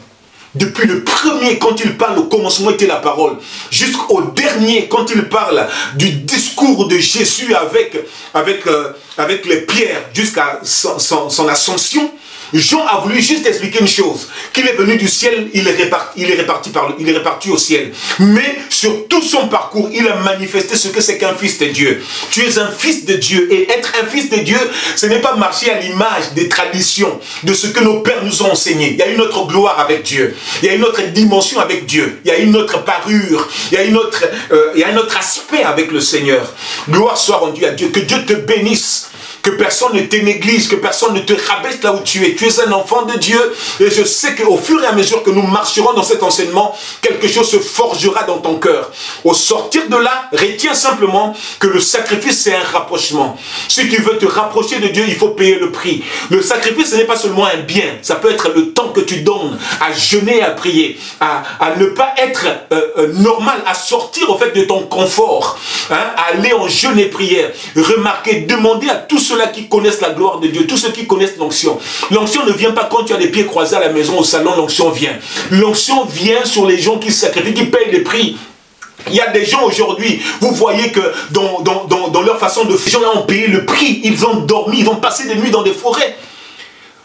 depuis le premier, quand il parle, au commencement était la parole, jusqu'au dernier, quand il parle du discours de Jésus avec les pierres jusqu'à son ascension, Jean a voulu juste expliquer une chose, qu'il est venu du ciel, il est réparti au ciel. Mais sur tout son parcours, il a manifesté ce que c'est qu'un fils de Dieu. Tu es un fils de Dieu, et être un fils de Dieu, ce n'est pas marcher à l'image des traditions, de ce que nos pères nous ont enseigné. Il y a une autre gloire avec Dieu, il y a une autre dimension avec Dieu, il y a une autre parure, il y a un autre aspect avec le Seigneur. Gloire soit rendue à Dieu, que Dieu te bénisse. Que personne ne te néglige, que personne ne te rabaisse là où tu es. Tu es un enfant de Dieu. Et je sais qu'au fur et à mesure que nous marcherons dans cet enseignement, quelque chose se forgera dans ton cœur. Au sortir de là, retiens simplement que le sacrifice, c'est un rapprochement. Si tu veux te rapprocher de Dieu, il faut payer le prix. Le sacrifice, ce n'est pas seulement un bien. Ça peut être le temps que tu donnes à jeûner, à prier, à ne pas être normal, à sortir au fait de ton confort, hein, à aller en jeûne et prière. Remarquez, demandez à tous ceux-là qui connaissent la gloire de Dieu, tous ceux qui connaissent l'onction. L'onction ne vient pas quand tu as les pieds croisés à la maison, au salon, l'onction vient. L'onction vient sur les gens qui sacrifient, qui payent les prix. Il y a des gens aujourd'hui, vous voyez que dans leur façon de faire, ces gens-là ont payé le prix, ils ont dormi, ils ont passé des nuits dans des forêts.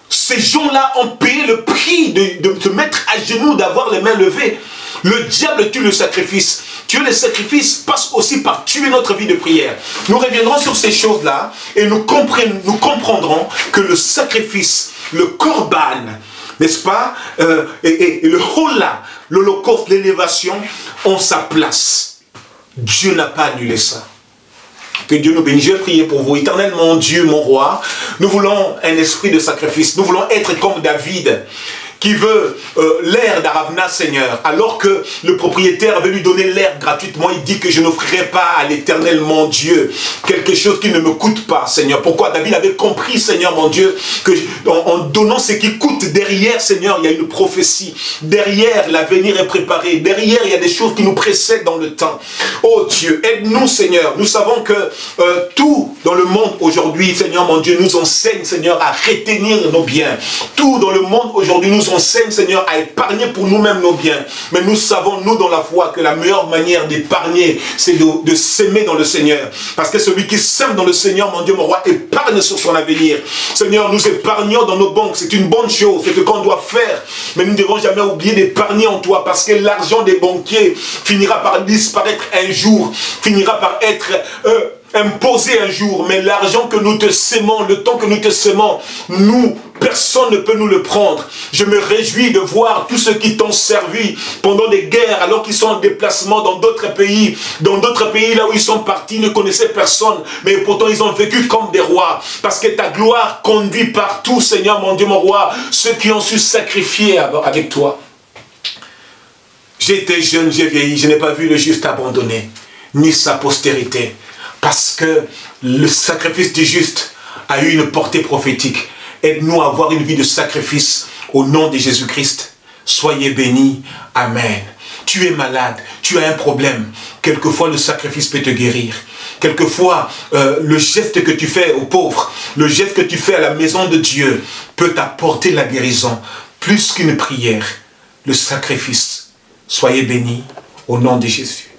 Ces gens-là ont payé le prix de se mettre à genoux, d'avoir les mains levées. Le diable tue le sacrifice. Tuer le sacrifice passe aussi par tuer notre vie de prière. Nous reviendrons sur ces choses-là et nous comprendrons que le sacrifice, le korban, n'est-ce pas, et le hola, l'holocauste, l'élévation, ont sa place. Dieu n'a pas annulé ça. Que Dieu nous bénisse. Je vais prier pour vous. Éternel mon Dieu, mon roi, nous voulons un esprit de sacrifice. Nous voulons être comme David, qui veut l'air d'Aravna, Seigneur, alors que le propriétaire veut lui donner l'air gratuitement. Il dit que je n'offrirai pas à l'Éternel, mon Dieu, quelque chose qui ne me coûte pas, Seigneur. Pourquoi? David avait compris, Seigneur, mon Dieu, que en donnant ce qui coûte, derrière, Seigneur, il y a une prophétie. Derrière, l'avenir est préparé. Derrière, il y a des choses qui nous précèdent dans le temps. Oh Dieu, aide-nous, Seigneur. Nous savons que tout dans le monde aujourd'hui, Seigneur, mon Dieu, nous enseigne, Seigneur, à retenir nos biens. Tout dans le monde aujourd'hui nous enseigne, Seigneur, à épargner pour nous-mêmes nos biens. Mais nous savons, nous, dans la foi, que la meilleure manière d'épargner, c'est de s'aimer dans le Seigneur. Parce que celui qui s'aime dans le Seigneur, mon Dieu, mon roi, épargne sur son avenir. Seigneur, nous épargnons dans nos banques. C'est une bonne chose. C'est ce qu'on doit faire. Mais nous ne devons jamais oublier d'épargner en toi. Parce que l'argent des banquiers finira par disparaître un jour. Finira par être imposé un jour. Mais l'argent que nous te sémons, le temps que nous te sémons, nous, personne ne peut nous le prendre. Je me réjouis de voir tous ceux qui t'ont servi pendant des guerres, alors qu'ils sont en déplacement dans d'autres pays. Dans d'autres pays, là où ils sont partis, ils ne connaissaient personne. Mais pourtant, ils ont vécu comme des rois. Parce que ta gloire conduit partout, Seigneur, mon Dieu, mon roi, ceux qui ont su sacrifier avec toi. J'étais jeune, j'ai vieilli, je n'ai pas vu le juste abandonné, ni sa postérité. Parce que le sacrifice du juste a eu une portée prophétique. Aide-nous à avoir une vie de sacrifice au nom de Jésus-Christ. Soyez bénis. Amen. Tu es malade, tu as un problème. Quelquefois, le sacrifice peut te guérir. Quelquefois, le geste que tu fais aux pauvres, le geste que tu fais à la maison de Dieu peut t'apporter la guérison. Plus qu'une prière, le sacrifice. Soyez bénis au nom de Jésus.